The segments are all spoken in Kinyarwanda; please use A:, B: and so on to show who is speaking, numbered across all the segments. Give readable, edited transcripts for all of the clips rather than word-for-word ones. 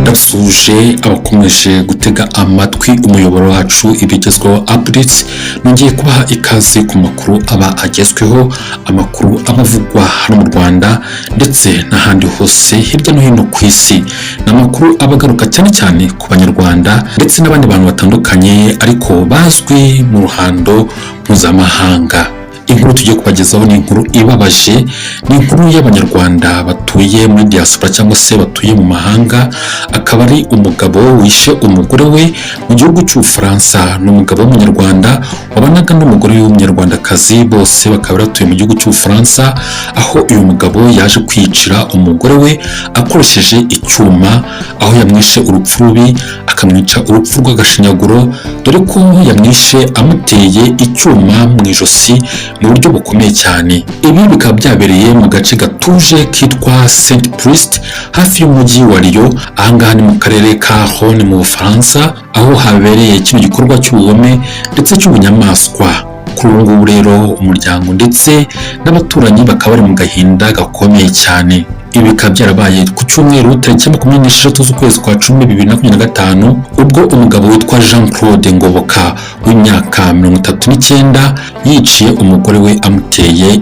A: ndabasuje abakomeje gutega amatwi umuyoboro wacu ibigezweho updates. Ngiye kubaha ikaze ku makuru aba agezweho, amakuru abavugwa hano mu Rwanda ndetse n'ahandi hose hirya no hino ku isi. N'amakuru abagaruka cyane cyane ku banyarwanda ndetse n'abandi bantu batandukanye ariko bazwi mu ruhando mpuzamahanga. Inkuru tugiye kubagezaho ni inkuru ibabaje, ni inkuru y'abanyarwanda batuye muri diaspora cyangwa se batuye mu mahanga. Akaba ari umugabo wishe umugore we mu gihugu cy'Ubufaransa. N'umugabo w'umunyarwanda wabanaga n'umugore w'umunyarwandakazi, bose bakaba batuye mu gihugu cy'Ubufaransa, aho uyu mugabo yaje kwicira umugore we akoresheje icyuma, aho yamwishe urupfu rubi, akamwica urupfu rw'agashinyaguro, dore ko yamwishe amuteye icyuma mu ijosi mu buryo bukomeye cyane. Ibi bikaba byabereye mu gace gatuje kitwa Saint Priest hafi y'umujyi wa Lyon, ahangaha ni mu karere ka Rhône mu Bufaransa, aho habereye kino gikorwa cy'ubugome ndetse cy'ubunyamaswa. Kuri ubu ngubu rero umuryango ndetse n'abaturanyi bakaba bari mu gahinda gakomeye cyane. Ibi bikaba byarabaye ku cyumweru tariki 26 z'ukwezi kwa 10 2025, ubwo umugabo witwa Jean Claude Ngoboka w'imyaka 39 yiciye umugore we amuteye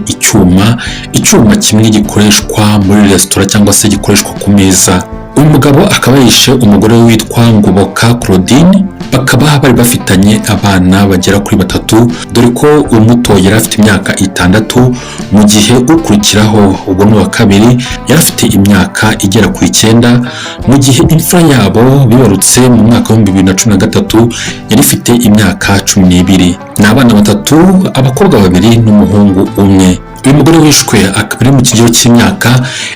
A: icyuma kimwe gikoreshwa muri restaurant cyangwa se gikoreshwa ku meza. Uyu mugabo akaba yishe umugore we witwa Ngoboka Claudine, bakaba bari bafitanye abana bagera kuri 3, dore ko umuto yari afite imyaka 6, mu gihe ukurikiraho ubwo wa kabiri yari afite imyaka igera ku 9, mu gihe imfura yabo bibarutse mu mwaka wa 2013 yari ifite imyaka 12. Ni abana 3, abakobwa 2 n'umuhungu 1. Uyu mugore wishwe akaba ari mu kigero cy'imyaka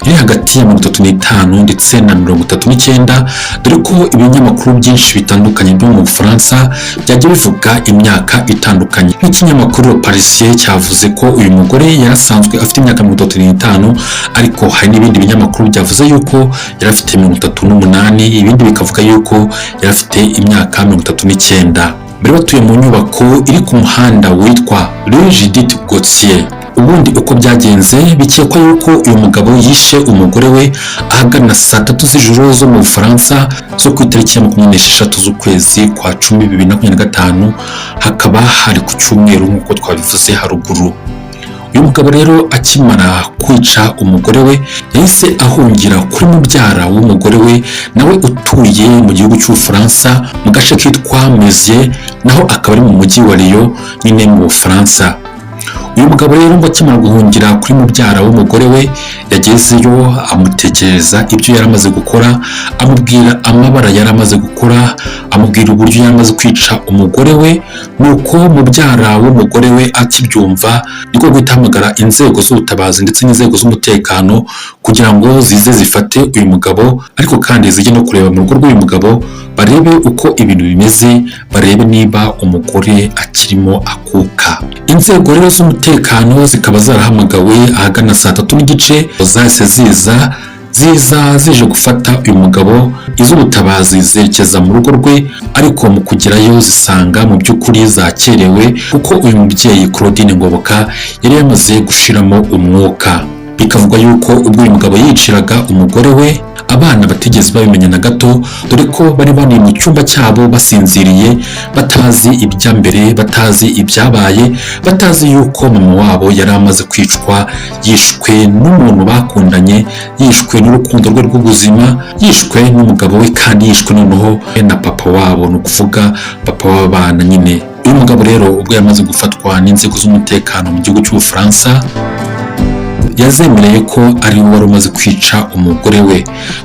A: iri hagati ya 35 ndetse na 39, dore ko ibinyamakuru byinshi bitandukanye byo mu Bufaransa byagiye bivuga imyaka itandukanye. Nk'ikinyamakuru Parisien cyavuze ko uyu mugore yarasanzwe afite imyaka 35, ariko hari n'ibindi binyamakuru byavuze yuko yari afite 38, ibindi bikavuga yuko yari afite imyaka 39. Bari batuye mu nyubako iri ku muhanda witwa Rue Judith Gautier. Ubundi uko byagenze bikekwa yuko uyu mugabo yishe umugore we ahagana saa 3 z'ijoro zo mu Bufaransa zo ku itariki ya 26 z'ukwezi kwa 10 2025, hakaba hari ku cyumweru nk'uko twabivuze haruguru. Uyu mugabo rero akimara kwica umugore we yahise ahungira kuri mubyara w'umugore we nawe utuye mu gihugu cy'Ubufaransa mu gace kitwa Mumya, naho akaba ari mu mujyi wa Lyon nyine mu Bufaransa. Uyu mugabo rero ngo akimara guhungira kuri mubyara w'umugore we yagezeyo amutekereza ibyo yari amaze gukora, amubwira amabara yari amaze gukora, amubwira uburyo yari amaze kwica umugore we. Nuko mubyara w'umugore we akibyumva niko guhamagara inzego z'ubutabazi ndetse n'inzego z'umutekano kugira ngo zize zifate uyu mugabo, ariko kandi zijye no kureba mu rugo rw'uyu mugabo barebe uko ibintu bimeze, barebe niba umugore akirimo akuka. Inzego rero z'umutekano zikaba zarahamagawe ahagana saa 3 n'igice, zahise zije gufata uyu mugabo. Iz'ubutabazi zerekeza mu rugo rwe, ariko mu kugerayo zisanga mu by'ukuri zakerewe kuko uyu mubyeyi Claudine Ngoboka yari yamaze gushiramo umwuka. Bikavugwa yuko ubwo uyu mugabo yiciraga umugore we abana batigeze babimenya na gato, dore ko bari bani mu cyumba cyabo basinziriye, batazi ibya mbere, batazi ibyabaye, batazi yuko mama wabo yari amaze kwicwa, yishwe n'umuntu bakundanye, yishwe n'urukundo rwe rw'ubuzima, yishwe n'umugabo we, kandi yishwe noneho na papa wabo, ni ukuvuga papa w'abana nyine. Uyu mugabo rero ubwo yamaze gufatwa n'inzego z'umutekano mu gihugu cy'Ubufaransa yazemereye ko ari we wari umaze kwica umugore we.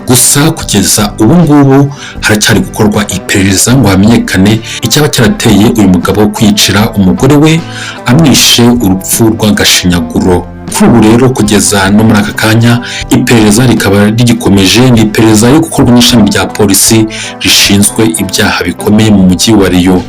A: Gusa kugeza ubu ngubu haracyari gukorwa iperereza ngo hamenyekane icyaba cyarateye uyu mugabo kwicira umugore we amwishe urupfu rw'agashinyaguro. Kuri ubu rero kugeza no muri aka kanya iperereza rikaba rigikomeje. Ni iperereza yo gukorwa n'ishami rya polisi rishinzwe ibyaha bikomeye mu mujyi wa Lyon.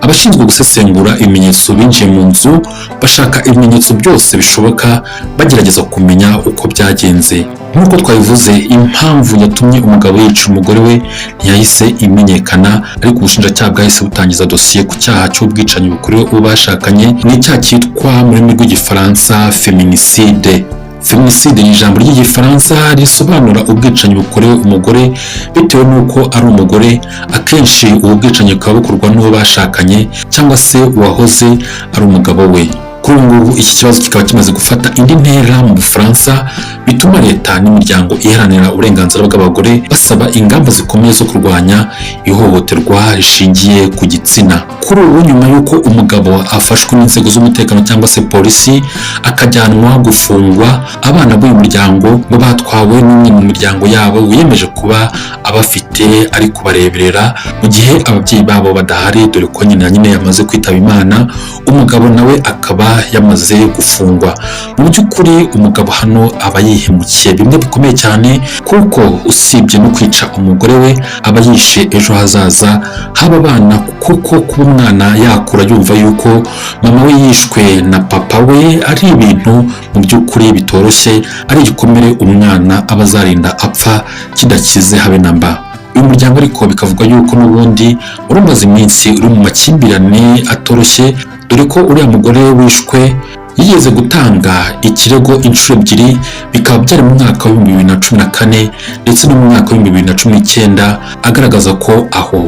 A: Abashinzwe gusesengura ibimenyetso binjiye mu nzu bashaka ibimenyetso byose bishoboka, bagerageza kumenya uko byagenze. Nk'uko twabivuze, impamvu yatumye umugabo yica umugore we ntiyahise imenyekana, ariko ubushinjacyaha bwahise butangiza dosiye ku cyaha cy'ubwicanyi bukorewe uwo bashakanye, n'icyaha cyitwa mu rurimi rw'igifaransa feminicide. Feminicide ni ijambo ry'igifaransa risobanura ubwicanyi bukorewe umugore bitewe n'uko ari umugore. Akenshi ubu bwicanyi bukaba bukorwa n'uwo bashakanye cyangwa se uwahoze ari umugabo we. Kuri ubu ngubu iki kibazo kikaba kimaze gufata indi ntera mu Bufaransa, bituma leta n'imiryango iharanira uburenganzira bw'abagore basaba ingamba zikomeye zo kurwanya ihohoterwa rishingiye ku gitsina. Kuri ubu nyuma y'uko umugabo afashwe n'inzego z'umutekano cyangwa se polisi akajyanwa gufungwa, abana b'uyu muryango ngo batwawe n'umwe mu miryango yabo wiyemeje kuba abafite ari kubareberera mu gihe ababyeyi babo badahari, dore ko nyine yamaze kwitaba Imana, umugabo nawe akaba yamaze gufungwa. Mu by'ukuri umugabo hano aba yihemukiye bimwe bikomeye cyane, kuko usibye no kwica umugore we aba yishe ejo hazaza haba abana, kuko kuba umwana yakura yumva yuko mama we yishwe na papa we ari ibintu mu by'ukuri bitoroshye, ari igikomere umwana aba azarinda apfa kidakize habe na mba. Uyu muryango ariko bikavuga yuko n'ubundi wari umaze iminsi uri mu makimbirane atoroshye, dore ko uriya mugore wishwe yigeze gutanga ikirego inshuro ebyiri, bikaba byari mu mwaka wa 2014 ndetse no mu mwaka wa 2019, agaragaza ko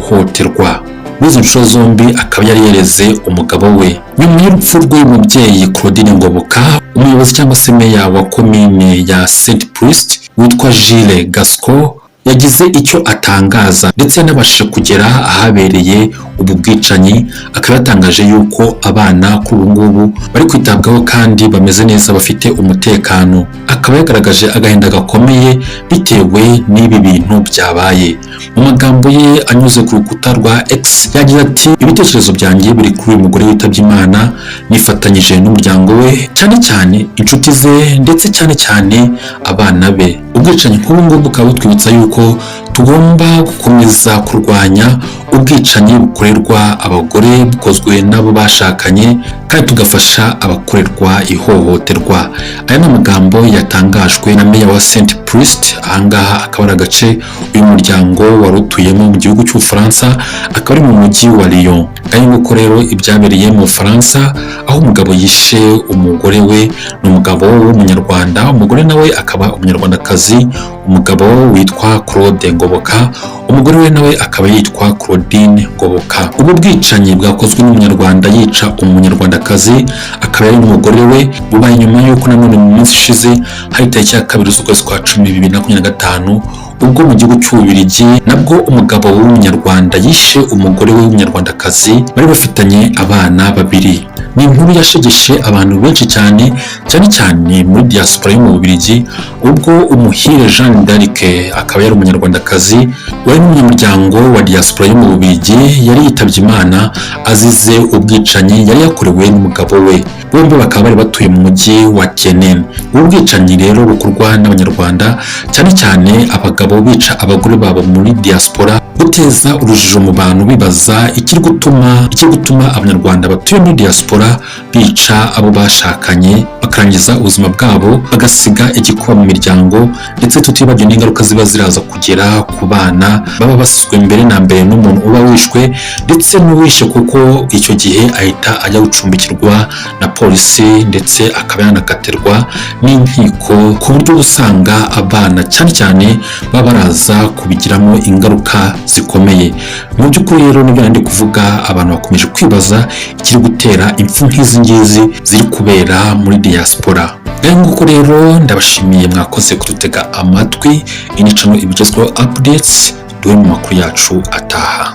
A: ahohoterwa. Izo nshuro zombi akaba yari yereze umugabo we. Nyuma y'urupfu rw'uyu mubyeyi Claudine Ngoboka, umuyobozi cyangwa se meya wa komine ya Saint Priest witwa Gilles Gasco yagize icyo atangaza ndetse yanabashije kugera ahabereye ubu bwicanyi. Akaba yatangaje yuko abana kuri ubu ngubu bari kwitabwaho kandi bameze neza, bafite umutekano. Akaba yagaragaje agahinda gakomeye bitewe n'ibi bintu byabaye. Mu magambo ye anyuze ku rukuta rwa X yagize ati, ibitekerezo byanjye biri kuri uyu mugore witabye Imana, nifatanyije n'umuryango we, cyane cyane inshuti ze ndetse cyane cyane abana be. Ubwicanyi nk'ubu ngubu bukaba butwibutsa yuko tugomba gukomeza kurwanya ubwicanyi bukorerwa abagore bukozwe n'abo bashakanye, kandi tugafasha abakorerwa ihohoterwa. Aya ni amagambo yatangajwe na meya wa Saint Priest. Ahangaha akaba ari agace uyu muryango wari utuyemo mu gihugu cy'Ubufaransa, akaba ari mu mujyi wa Lyon. Ari nguko rero ibyabereye mu Bufaransa, aho umugabo yishe umugore we, ni umugabo w'umunyarwanda, umugore nawe akaba umunyarwandakazi, umugabo witwa Claude Ngoboka, umugore we nawe akaba yitwa Claudine Ngoboka. Ubu bwicanyi bwakozwe n'umunyarwanda yica umunyarwandakazi akaba ari umugore we, bubaye nyuma y'uko nanone mu minsi ishize hari tariki ya 2 z'ukwezi kwa 10 2025, ubwo mu gihugu cy'Ububiligi nabwo umugabo w'umunyarwanda yishe umugore we w'umunyarwandakazi, bari bafitanye abana babiri. Ni inkuru yashegeshe abantu benshi cyane cyane muri diaspora yo mu Bubiligi, ubwo umuhire Jeanne d'Arc akaba yari umunyarwandakazi wari n'umunyamuryango wa diaspora yo mu Bubiligi, yari yitabye Imana azize ubwicanyi yari yakorewe n'umugabo we. Bombi bakaba bari batuye mu mujyi wa Rhône. Ubu bwicanyi rero bukorwa n'abanyarwanda, cyane abagabo bica abagore babo muri diaspora, guteza urujijo mu bantu bibaza ikiri gutuma abanyarwanda batuye muri diaspora bica abo bashakanye, bakarangiza ubuzima bwabo, bagasiga igikuba mu miryango, ndetse tutibagiwe n'ingaruka ziba ziraza kugera ku bana baba basizwe mbere na mbere n'umuntu uba wishwe, ndetse n'uwishe, kuko icyo gihe ahita ajya gucumbikirwa na polisi ndetse akaba yanakaterwa n'inkiko, ku buryo usanga abana cyane baba baraza kubigiramo ingaruka zikomeye. Mu by'ukuri rero nibyo ndi kuvuga, abantu bakomeje kwibaza ikiri gutera impfu nk'izi ngizi ziri kubera muri diaspora. Nguko rero ndabashimiye mwakoze kudutega amatwi. Iyi ni channel ibigezweho updates, duhe mu makuru yacu ataha.